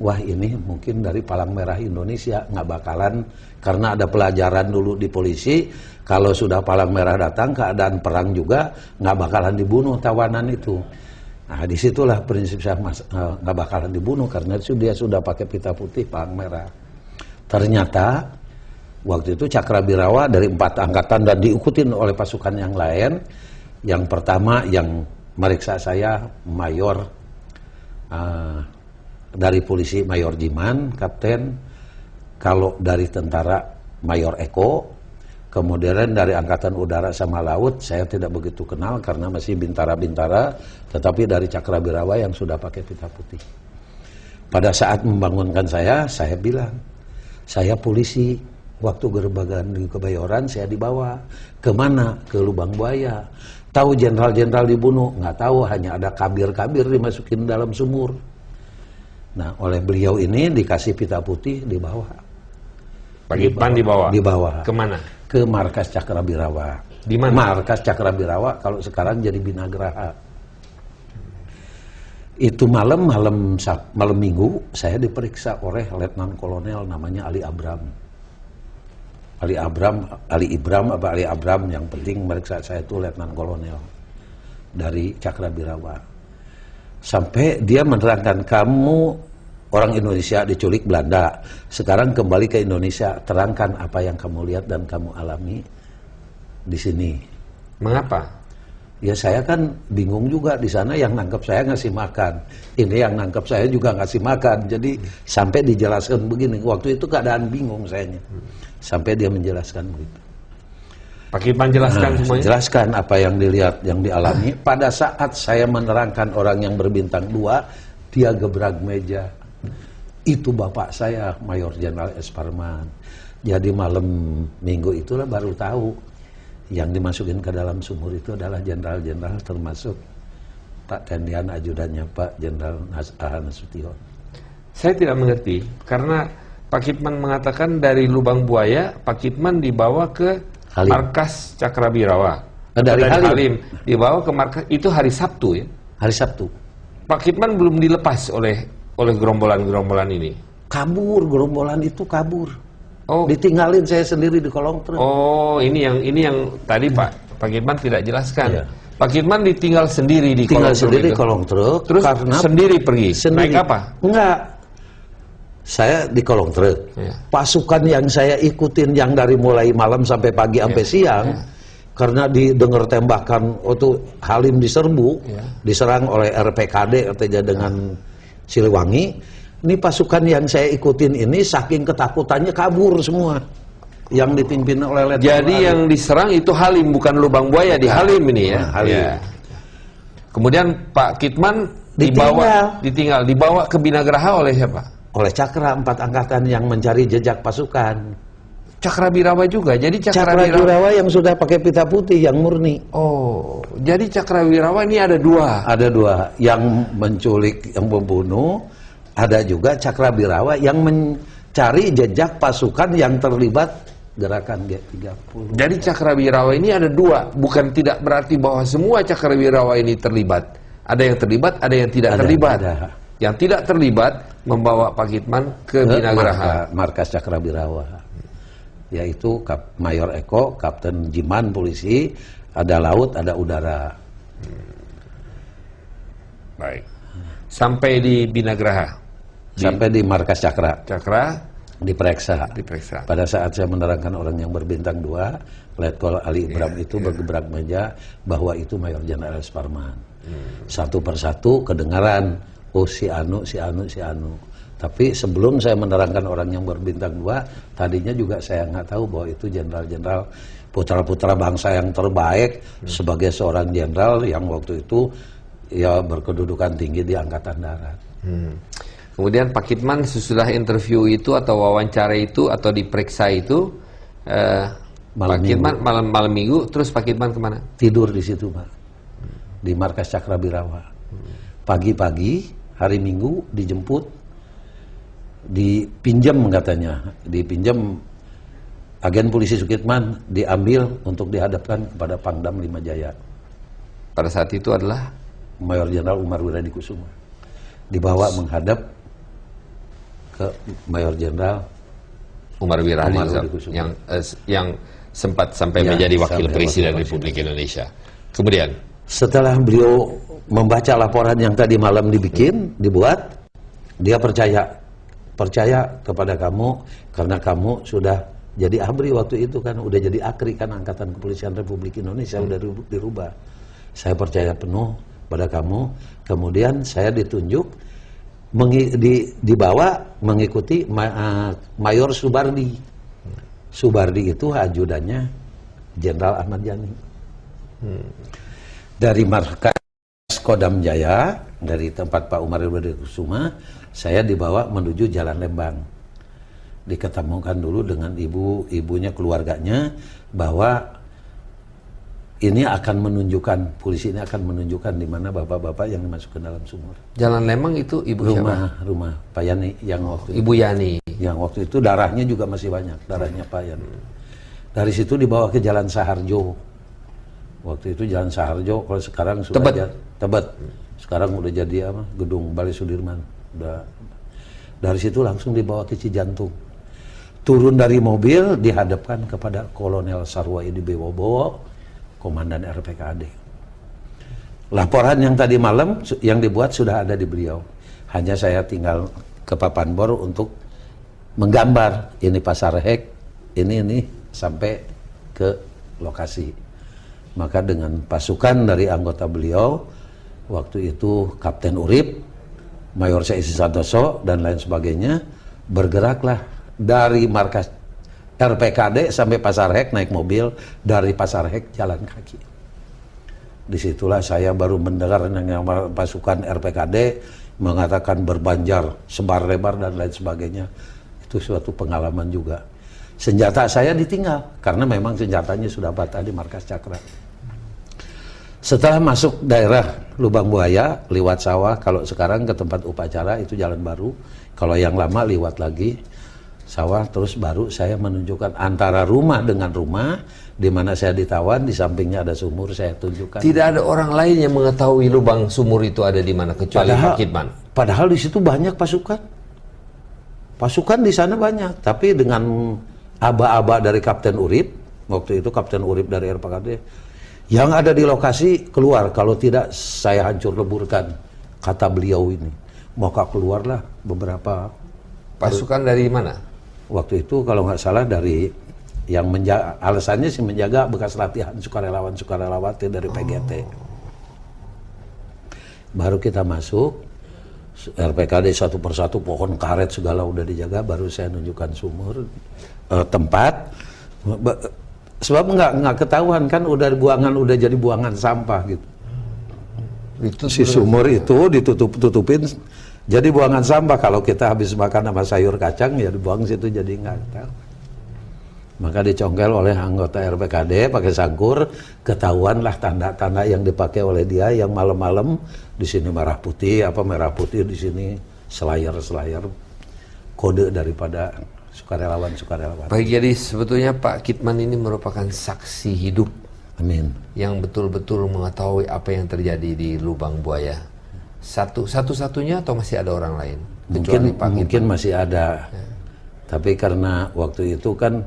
wah ini mungkin dari Palang Merah Indonesia, nggak bakalan, karena ada pelajaran dulu di polisi, kalau sudah Palang Merah datang keadaan perang juga nggak bakalan dibunuh tawanan itu. Nah disitulah prinsip saya, nggak bakalan dibunuh karena dia sudah pakai pita putih Palang Merah. Ternyata waktu itu Cakrabirawa dari 4 angkatan dan diikutin oleh pasukan yang lain. Yang pertama yang meriksa saya mayor dari polisi Mayor Jiman, Kapten. Kalau dari tentara Mayor Eko. Kemudian dari Angkatan Udara sama Laut saya tidak begitu kenal karena masih bintara-bintara. Tetapi dari Cakrabirawa yang sudah pakai pita putih. Pada saat membangunkan saya bilang, saya polisi. Waktu gerbagan di Kebayoran saya dibawa. Kemana? Ke Lubang Buaya. Tahu jenderal-jenderal dibunuh? Nggak tahu, hanya ada kabir-kabir dimasukin dalam sumur. Nah, oleh beliau ini dikasih pita putih dibawa. Pak Kipman dibawa? Dibawa. Kemana? Ke markas Cakrabirawa. Di mana? Markas Cakrabirawa, kalau sekarang jadi Binagraha. Itu malam Minggu, saya diperiksa oleh Letnan Kolonel namanya Ali Abram. Ali Abram yang penting meriksa saya itu Letnan Kolonel dari Cakrabirawa. Sampai dia menerangkan, kamu orang Indonesia diculik Belanda, sekarang kembali ke Indonesia, terangkan apa yang kamu lihat dan kamu alami di sini. Mengapa? Ya saya kan bingung juga, di sana yang nangkep saya ngasih makan, ini yang nangkep saya juga ngasih makan, jadi sampai dijelaskan begini. Waktu itu keadaan bingung sayanya, sampai dia menjelaskan begitu. Pak Kipman jelaskan semuanya? Jelaskan apa yang dilihat, yang dialami. Pada saat saya menerangkan orang yang berbintang 2, dia gebrak meja. Itu bapak saya, Mayor Jenderal S. Parman. Jadi malam Minggu itulah baru tahu yang dimasukin ke dalam sumur itu adalah jenderal-jenderal, termasuk Pak Tendian ajudannya Pak Jenderal Nasution. Saya tidak mengerti, karena Pak Kipman mengatakan dari Lubang Buaya, Pak Kipman dibawa ke Halim. markas Cakrabirawa. Dari Halim. Dibawa ke markas, itu hari Sabtu ya? Hari Sabtu. Pak Kipman belum dilepas oleh gerombolan-gerombolan ini? Kabur, gerombolan itu kabur. Oh, ditinggalin saya sendiri di kolong truk. Oh, ini yang tadi Pak Kipman tidak jelaskan. Iya. Pak Kipman ditinggal sendiri di kolong truk. Di kolong truk. Terus karena sendiri pergi. Sendiri. Naik apa? Enggak. Saya di kolong truk. Iya. Pasukan yang saya ikutin yang dari mulai malam sampai pagi sampai siang, karena didengar tembakan waktu Halim diserbu, diserang oleh RPKD katanya dengan Siliwangi. Ini pasukan yang saya ikutin ini saking ketakutannya kabur semua. Yang dipimpin oleh Letnan. Jadi yang diserang itu Halim, bukan Lubang Buaya, di Halim ini ya. Halim. Ya. Kemudian Pak Kipman dibawa ke Binagraha oleh siapa? Oleh Cakra 4 angkatan yang mencari jejak pasukan. Cakrawirawa juga. Jadi Cakrawirawa yang sudah pakai pita putih yang murni. Oh, jadi Cakrawirawa ini ada dua. Ada dua, yang menculik, yang membunuh. Ada juga Cakrawirawa yang mencari jejak pasukan yang terlibat gerakan G30. Jadi Cakrawirawa ini ada dua, bukan tidak berarti bahwa semua Cakrawirawa ini terlibat. Ada yang terlibat, ada yang tidak terlibat. Yang tidak terlibat membawa Pak Kitman ke Binagraha. Markas Cakrawirawa. Yaitu Mayor Eko, Kapten Jiman polisi, ada laut, ada udara. Baik. Sampai di Binagraha. Sampai di markas Cakra. Cakra diperiksa. diperiksa. Pada saat saya menerangkan orang yang berbintang 2, Letkol Ali Ibram itu bergebrak meja bahwa itu Mayor Jenderal Suparman. Satu persatu kedengaran, oh si Anu. Tapi sebelum saya menerangkan orang yang berbintang 2, tadinya juga saya nggak tahu bahwa itu jenderal-jenderal putra-putra bangsa yang terbaik sebagai seorang jenderal yang waktu itu ya berkedudukan tinggi di Angkatan Darat. Kemudian Pak Kitman sesudah interview itu atau wawancara itu atau diperiksa itu, Pak Kitman malam minggu, terus Pak Kitman kemana? Tidur di situ, Pak. Di markas Cakrawirawa. Pagi-pagi hari Minggu dijemput, dipinjam katanya, dipinjam agen polisi Sukitman, diambil untuk dihadapkan kepada Pangdam 5 Jaya. Pada saat itu adalah Mayor Jenderal Umar Wiradikusuma. Dibawa menghadap ke Mayor Jenderal Umar Wiradikusuma yang sempat sampai menjadi wakil presiden Republik Indonesia. Kemudian setelah beliau membaca laporan yang tadi malam dibuat, dia percaya kepada kamu karena kamu sudah jadi ABRI waktu itu kan, udah jadi AKRI kan, Angkatan Kepolisian Republik Indonesia udah dirubah. Saya percaya penuh pada kamu. Kemudian saya ditunjuk dibawa mengikuti Mayor Subardi. Subardi itu ajudannya Jenderal Ahmad Yani. Dari markas Kodam Jaya, dari tempat Pak Umar Wiradikusuma, saya dibawa menuju Jalan Lembang. Diketemukan dulu dengan ibunya, keluarganya, bahwa ini akan menunjukkan, polisi ini akan menunjukkan di mana bapak-bapak yang dimasukkan dalam sumur. Jalan Lembang itu ibu rumah Pak Yani yang waktu Ibu Yani. Yang waktu itu darahnya juga masih banyak, darahnya Pak Yani. Dari situ dibawa ke Jalan Saharjo. Waktu itu Jalan Saharjo, kalau sekarang sudah Tebet. Sekarang udah jadi apa? Gedung Balai Sudirman. Udah. Dari situ langsung dibawa ke Cijantung. Turun dari mobil dihadapkan kepada Kolonel Sarwaidi Wibowo, Komandan RPKAD. Laporan yang tadi malam yang dibuat sudah ada di beliau. Hanya saya tinggal ke Papanbor untuk menggambar ini Pasar Hek, ini sampai ke lokasi. Maka dengan pasukan dari anggota beliau, waktu itu Kapten Urip, Mayor Seisi Santoso, dan lain sebagainya, bergeraklah dari markas RPKD sampai Pasar Hek naik mobil, dari Pasar Hek jalan kaki. Disitulah saya baru mendengar pasukan RPKD mengatakan berbanjar, sebar lebar, dan lain sebagainya. Itu suatu pengalaman juga. Senjata saya ditinggal, karena memang senjatanya sudah patah di markas Cakra. Setelah masuk daerah Lubang Buaya, lewat sawah, kalau sekarang ke tempat upacara itu jalan baru, kalau yang lama lewat lagi sawah, terus baru saya menunjukkan antara rumah dengan rumah, di mana saya ditawan, di sampingnya ada sumur, saya tunjukkan. Tidak ada orang lain yang mengetahui lubang sumur itu ada di mana kecuali Pak Kitman. Padahal di situ banyak pasukan. Pasukan di sana banyak, tapi dengan aba-aba dari Kapten Urip, waktu itu Kapten Urip dari RPKD, yang ada di lokasi keluar, kalau tidak saya hancur leburkan, kata beliau ini. Maka keluarlah beberapa pasukan dari mana? Waktu itu kalau nggak salah dari yang menjaga, alasannya sih menjaga bekas latihan sukarelawan-sukarelawati dari PGT. Baru kita masuk, RPKD satu persatu, pohon karet segala udah dijaga, baru saya nunjukkan sumur, tempat. Sebab nggak ketahuan kan, udah buangan, udah jadi buangan sampah gitu. Itu si sumur itu ditutupin jadi buangan sampah. Kalau kita habis makan sama sayur kacang ya dibuang situ, jadi nggak tahu. Maka dicongkel oleh anggota RPKD pakai sangkur, ketahuanlah tanda-tanda yang dipakai oleh dia yang malam-malam di sini merah putih di sini selayar kode daripada sukarelawan. Baik, jadi sebetulnya Pak Kitman ini merupakan saksi hidup. Amin. Yang betul-betul mengetahui apa yang terjadi di Lubang Buaya. Satu-satunya atau masih ada orang lain? Mungkin masih ada. Ya. Tapi karena waktu itu kan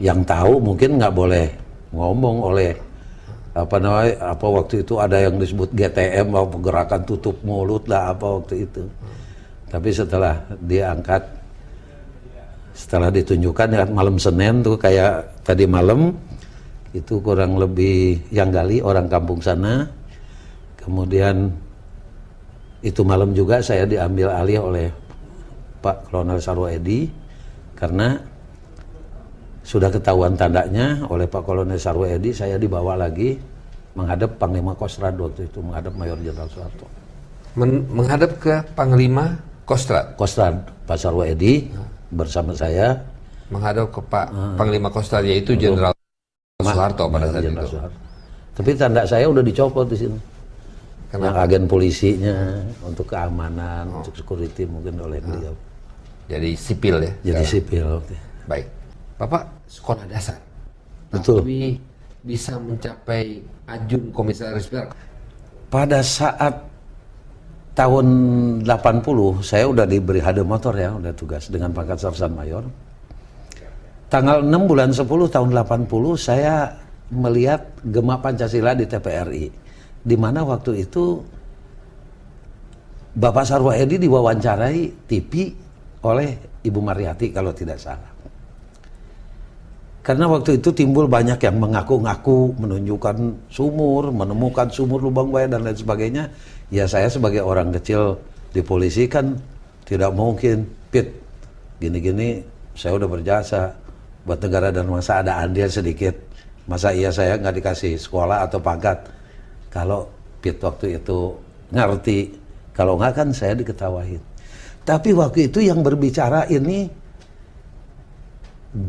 yang tahu mungkin nggak boleh ngomong oleh apa waktu itu ada yang disebut GTM, gerakan tutup mulut lah apa waktu itu. Tapi setelah diangkat, setelah ditunjukkan ya malam Senin tuh kayak tadi malam itu kurang lebih yang gali orang kampung sana. Kemudian itu malam juga saya diambil alih oleh Pak Kolonel Sarwo Edi karena sudah ketahuan tandanya oleh Pak Kolonel Sarwo Edi, saya dibawa lagi menghadap Panglima Kostrad waktu itu, menghadap Mayor Jenderal Soeharto. Menghadap ke Panglima Kostrad? Kostrad, Pak Sarwo Edi bersama saya. Menghadap ke Pak Panglima Kostrad, yaitu Jenderal Soeharto pada saat itu. Soeharto. Tapi tanda saya udah dicopot di sini. Yang agen polisinya, untuk keamanan, untuk security mungkin oleh beliau. Jadi sipil ya? Jadi sipil. Baik. Bapak sekolah dasar. Betul. Tapi bisa mencapai ajun komisaris besar. Pada saat tahun 80 saya udah diberi hade motor ya, udah tugas dengan pangkat Sarsan Mayor. Tanggal 6 bulan 10 tahun 80 saya melihat Gema Pancasila di TPRI, di mana waktu itu Bapak Sarwo Edi diwawancarai TV oleh Ibu Mariati kalau tidak salah. Karena waktu itu timbul banyak yang mengaku-ngaku menunjukkan sumur, menemukan sumur lubang buaya dan lain sebagainya. Ya saya sebagai orang kecil di polisi kan tidak mungkin, Pit, gini-gini saya udah berjasa buat negara dan bangsa, ada andil sedikit. Masa iya saya nggak dikasih sekolah atau pangkat? Kalau Pit waktu itu ngerti, kalau nggak kan saya diketawain. Tapi waktu itu yang berbicara ini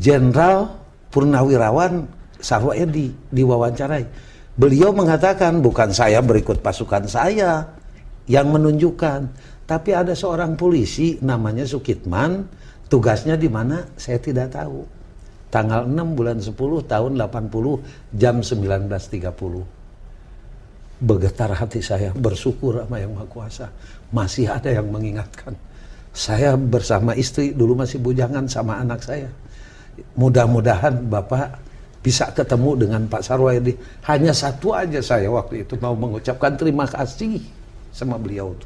Jenderal Purnawirawan Sarwo Edi diwawancarai. Beliau mengatakan bukan saya berikut pasukan saya yang menunjukkan, tapi ada seorang polisi namanya Sukitman, tugasnya di mana saya tidak tahu. Tanggal 6 bulan 10 tahun 80 jam 19.30. Bergetar hati saya, bersyukur sama Yang Maha Kuasa. Masih ada yang mengingatkan. Saya bersama istri, dulu masih bujangan, sama anak saya. Mudah-mudahan Bapak bisa ketemu dengan Pak Sarwo Edi. Hanya satu aja saya waktu itu mau mengucapkan terima kasih sama beliau.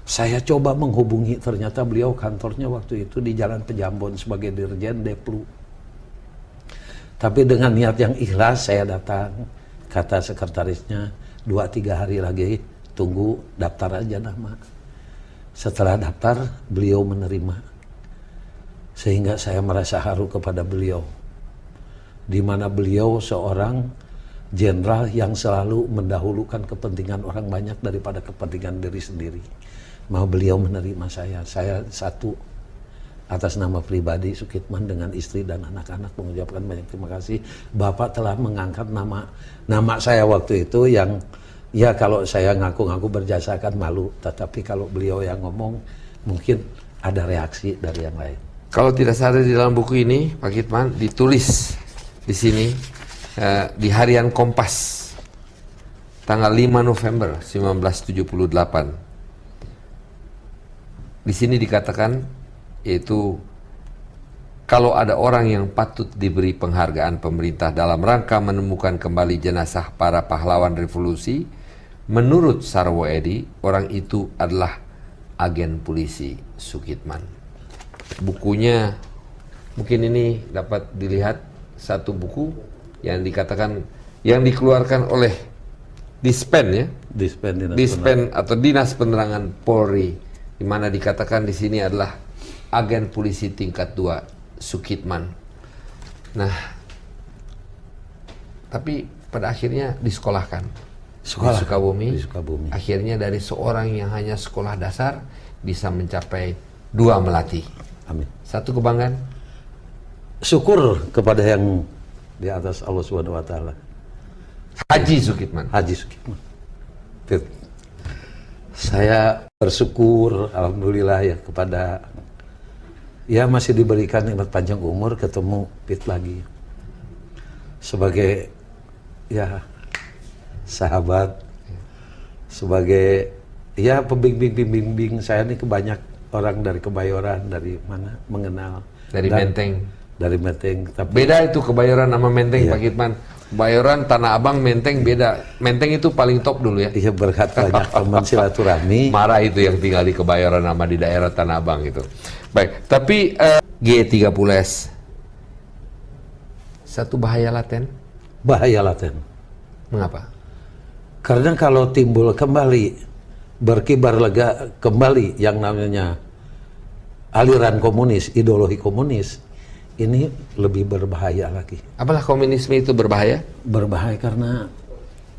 Saya coba menghubungi, ternyata beliau kantornya waktu itu di Jalan Pejambon sebagai Dirjen Deplu. Tapi dengan niat yang ikhlas saya datang. Kata sekretarisnya, 2-3 hari lagi tunggu daftar aja nama. Setelah daftar beliau menerima. Sehingga saya merasa haru kepada beliau, di mana beliau seorang jenderal yang selalu mendahulukan kepentingan orang banyak daripada kepentingan diri sendiri. Mau beliau menerima saya satu atas nama pribadi Sukitman dengan istri dan anak-anak mengucapkan banyak terima kasih. Bapak telah mengangkat nama saya waktu itu yang ya kalau saya ngaku-ngaku berjasa kan malu, tetapi kalau beliau yang ngomong mungkin ada reaksi dari yang lain. Kalau tidak salah di dalam buku ini, Pak Kitman, ditulis di sini di Harian Kompas tanggal 5 November 1978. Di sini dikatakan yaitu kalau ada orang yang patut diberi penghargaan pemerintah dalam rangka menemukan kembali jenazah para pahlawan revolusi, menurut Sarwo Edi, orang itu adalah agen polisi Sukitman. Bukunya mungkin ini dapat dilihat, satu buku yang dikatakan yang dikeluarkan oleh Dispen ya, Dispen atau Dinas Penerangan Polri, di mana dikatakan di sini adalah agen polisi tingkat 2 Sukitman. Nah, tapi pada akhirnya disekolahkan di Sukabumi. Akhirnya dari seorang yang hanya sekolah dasar bisa mencapai 2 melati. Amin. Satu kebanggaan? syukur kepada yang di atas Allah Subhanahu wa taala. Haji Sukitman. Haji Sukitman. Fit. Saya bersyukur alhamdulillah ya kepada ya masih diberikan nikmat panjang umur ketemu Pit lagi. Sebagai ya sahabat, sebagai ya pembimbing saya nih kebanyak orang dari Kebayoran, dari mana mengenal. Dari Menteng. Dari Menteng. Tapi Beda itu Kebayoran sama Menteng, Iya. Pak Kitman. Kebayoran, Tanah Abang, Menteng beda. Menteng itu paling top dulu ya. iya berkat banyak teman silaturahmi. Marah itu yang tinggal di Kebayoran sama di daerah Tanah Abang itu. Baik, tapi G30S satu bahaya laten. Bahaya laten. Mengapa? Karena kalau timbul kembali, berkibar lega kembali yang namanya aliran komunis, ideologi komunis, ini lebih berbahaya lagi. Apalah komunisme itu berbahaya? Berbahaya karena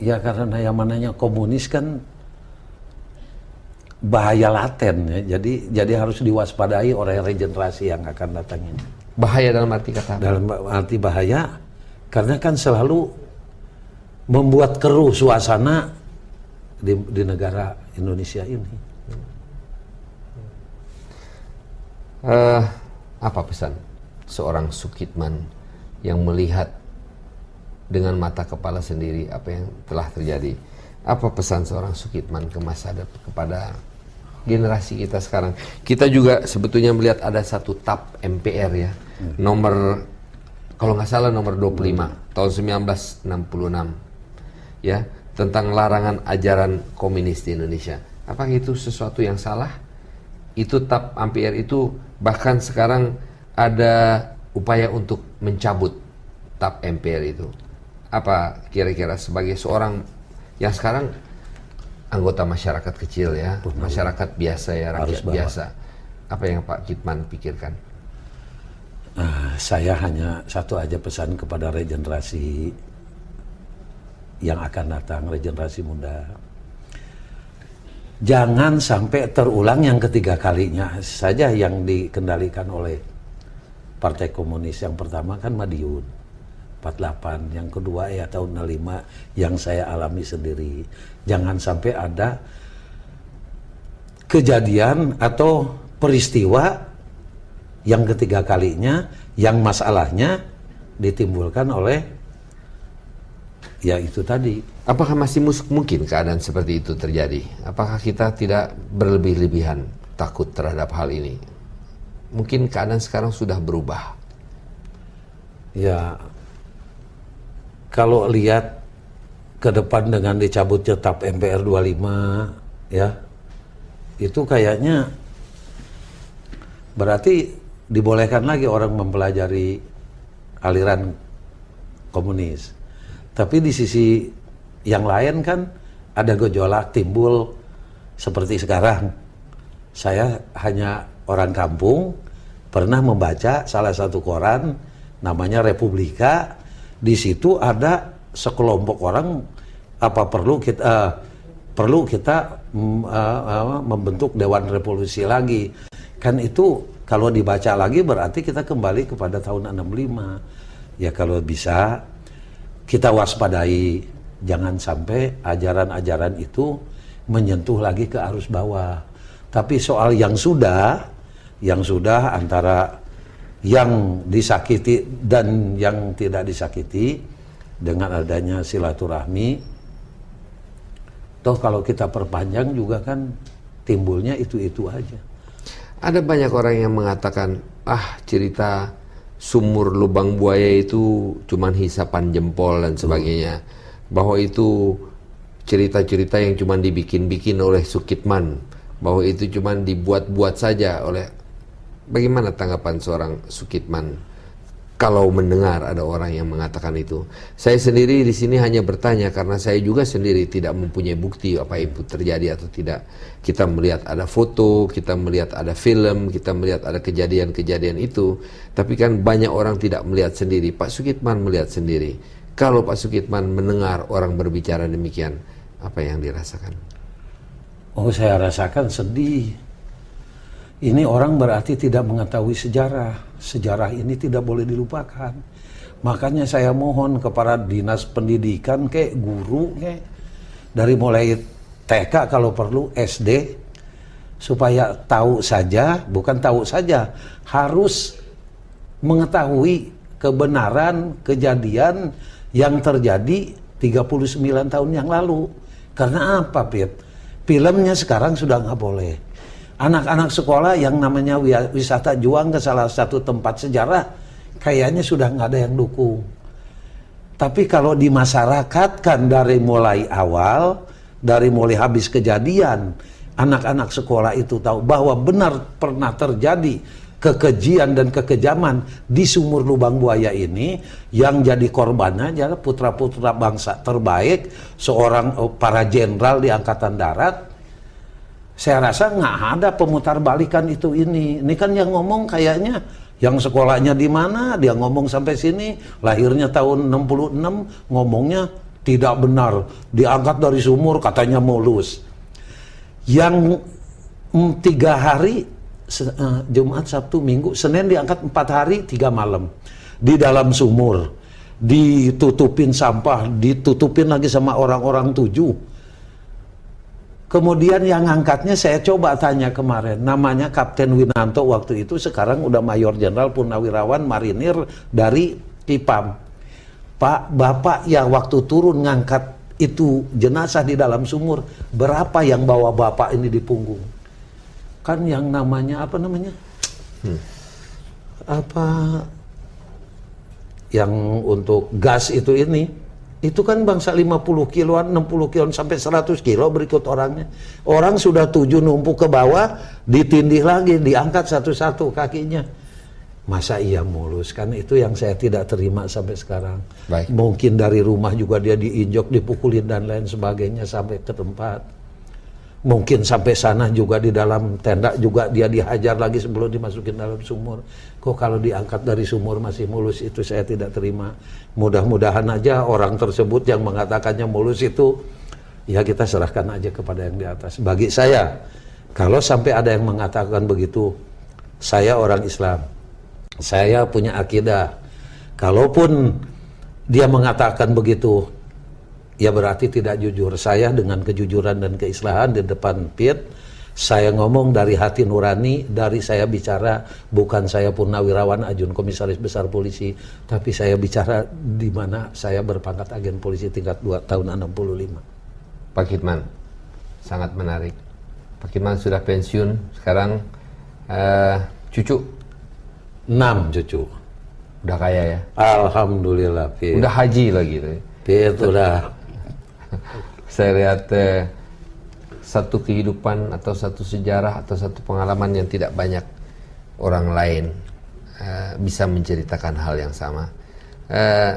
karena yang namanya komunis kan bahaya laten ya. Jadi harus diwaspadai oleh regenerasi yang akan datang ini. Bahaya dalam arti kata apa? Dalam arti bahaya karena kan selalu membuat keruh suasana di negara Indonesia ini. Apa pesan seorang Sukitman yang melihat dengan mata kepala sendiri apa yang telah terjadi? Apa pesan seorang Sukitman ke masa depan kepada generasi kita sekarang? Kita juga sebetulnya melihat ada satu TAP MPR ya, nomor kalau nggak salah nomor 25 tahun 1966 ya, tentang larangan ajaran komunis di Indonesia. Apakah itu sesuatu yang salah? Itu TAP MPR itu bahkan sekarang ada upaya untuk mencabut TAP MPR itu. Apa kira-kira sebagai seorang yang sekarang anggota masyarakat kecil ya, masyarakat biasa ya, rakyat biasa, apa yang Pak Kitman pikirkan? Saya hanya satu aja pesan kepada regenerasi yang akan datang, regenerasi muda. Jangan sampai terulang yang ketiga kalinya saja yang dikendalikan oleh Partai Komunis. Yang pertama kan Madiun 48, yang kedua ya tahun 65 yang saya alami sendiri. Jangan sampai ada kejadian atau peristiwa yang ketiga kalinya yang masalahnya ditimbulkan oleh ya itu tadi. Apakah masih mungkin keadaan seperti itu terjadi? Apakah kita tidak berlebih-lebihan takut terhadap hal ini? Mungkin keadaan sekarang sudah berubah. Ya, kalau lihat ke depan dengan dicabutnya TAP MPR 25, ya, itu kayaknya berarti dibolehkan lagi orang mempelajari aliran komunis. Tapi di sisi yang lain kan ada gejolak timbul seperti sekarang. Saya hanya orang kampung, pernah membaca salah satu koran namanya Republika. Di situ ada sekelompok orang apa perlu kita membentuk Dewan Revolusi lagi. Kan itu kalau dibaca lagi berarti kita kembali kepada tahun 65. Ya kalau bisa kita waspadai, jangan sampai ajaran-ajaran itu menyentuh lagi ke arus bawah. Tapi soal yang sudah antara yang disakiti dan yang tidak disakiti dengan adanya silaturahmi, toh kalau kita perpanjang juga kan timbulnya itu-itu aja. Ada banyak orang yang mengatakan, cerita sumur lubang buaya itu cuman hisapan jempol dan sebagainya. Bahwa itu cerita-cerita yang cuman dibikin-bikin oleh Sukitman. Bahwa itu cuman dibuat-buat saja oleh... Bagaimana tanggapan seorang Sukitman kalau mendengar ada orang yang mengatakan itu? Saya sendiri di sini hanya bertanya karena saya juga sendiri tidak mempunyai bukti apa itu terjadi atau tidak. Kita melihat ada foto, kita melihat ada film, kita melihat ada kejadian-kejadian itu. Tapi kan banyak orang tidak melihat sendiri. Pak Sukitman melihat sendiri. Kalau Pak Sukitman mendengar orang berbicara demikian, apa yang dirasakan? Oh, saya rasakan sedih. Ini orang berarti tidak mengetahui sejarah. Sejarah ini tidak boleh dilupakan. Makanya saya mohon kepada dinas pendidikan, guru, dari mulai TK kalau perlu, SD, supaya tahu saja, bukan tahu saja, harus mengetahui kebenaran kejadian yang terjadi 39 tahun yang lalu. Karena apa, Pit? Filmnya sekarang sudah nggak boleh. Anak-anak sekolah yang namanya wisata juang ke salah satu tempat sejarah, kayaknya sudah nggak ada yang dukung. Tapi kalau di masyarakat kan dari mulai awal, dari mulai habis kejadian, anak-anak sekolah itu tahu bahwa benar pernah terjadi kekejian dan kekejaman di sumur lubang buaya ini, yang jadi korbannya adalah putra-putra bangsa terbaik, seorang para jenderal di Angkatan Darat. Saya rasa nggak ada pemutar balikan itu ini. Ini kan yang ngomong kayaknya yang sekolahnya di mana, dia ngomong sampai sini, lahirnya tahun 66, ngomongnya tidak benar, diangkat dari sumur katanya mulus. Yang 3 hari, Jumat, Sabtu, Minggu, Senin diangkat 4 hari 3 malam di dalam sumur, ditutupin sampah, ditutupin lagi sama orang-orang 7. Kemudian yang angkatnya saya coba tanya kemarin, namanya Kapten Winanto waktu itu, sekarang udah Mayor Jenderal Purnawirawan Marinir dari Ipam. Pak, Bapak yang waktu turun ngangkat itu jenazah di dalam sumur, berapa yang bawa Bapak ini di punggung? Kan yang namanya apa namanya? Apa yang untuk gas itu kan bangsa 50 kiloan, 60 kiloan sampai 100 kilo berikut orangnya. Orang sudah 7 numpuk ke bawah, ditindih lagi, diangkat satu-satu kakinya. Masa iya mulus? Kan itu yang saya tidak terima sampai sekarang. Baik. Mungkin dari rumah juga dia diinjok, dipukulin dan lain sebagainya sampai ke tempat. Mungkin sampai sana juga di dalam tenda juga dia dihajar lagi sebelum dimasukin dalam sumur. Kok kalau diangkat dari sumur masih mulus, itu saya tidak terima. Mudah-mudahan aja orang tersebut yang mengatakannya mulus itu, ya kita serahkan aja kepada yang di atas. Bagi saya, kalau sampai ada yang mengatakan begitu, saya orang Islam, saya punya akidah. Kalaupun dia mengatakan begitu, ya berarti tidak jujur. Saya dengan kejujuran dan keislahan di depan Pit, saya ngomong dari hati nurani, dari saya bicara, bukan saya Purnawirawan Ajun Komisaris Besar Polisi, tapi saya bicara di mana saya berpangkat agen polisi tingkat 2 tahun 65. Pak Kitman, sangat menarik. Pak Kitman sudah pensiun, sekarang cucu? 6 cucu. Udah kaya ya? Alhamdulillah, Pit. Udah haji lagi. Pit udah. Saya lihat satu kehidupan atau satu sejarah atau satu pengalaman yang tidak banyak orang lain bisa menceritakan hal yang sama.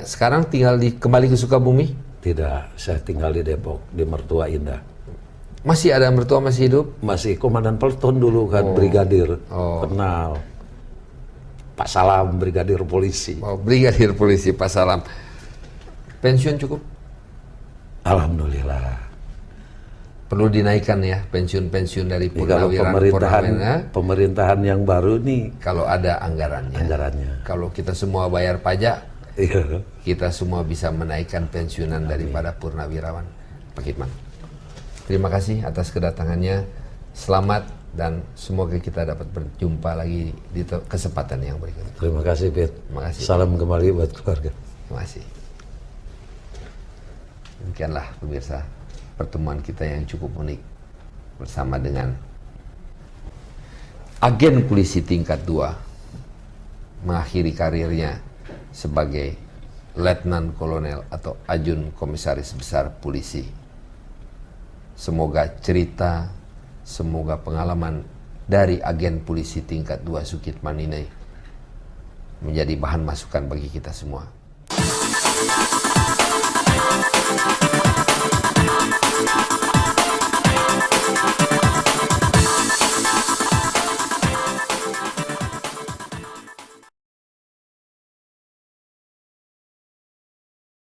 Sekarang tinggal kembali ke Sukabumi? Tidak, saya tinggal di Depok, di Mertua Indah. Masih ada mertua, masih hidup? Masih komandan peleton dulu kan, brigadir. Kenal. Pak Salam, brigadir polisi. Oh, brigadir polisi Pak Salam. Pensiun cukup? Alhamdulillah. Perlu dinaikkan ya pensiun-pensiun dari Kalau pemerintahan yang baru nih, kalau ada anggarannya. Kalau kita semua bayar pajak, kita semua bisa menaikkan pensiunan daripada purnawirawan. Pak Kitman, terima kasih atas kedatangannya. Selamat dan semoga kita dapat berjumpa lagi di kesempatan yang berikutnya. Terima kasih, Pit. Terima kasih. Salam kembali buat keluarga. Terima kasih. Demikianlah pemirsa pertemuan kita yang cukup unik bersama dengan agen polisi tingkat 2 mengakhiri karirnya sebagai Letnan Kolonel atau Ajun Komisaris Besar Polisi. Semoga cerita, semoga pengalaman dari agen polisi tingkat 2 Sukitman ini menjadi bahan masukan bagi kita semua.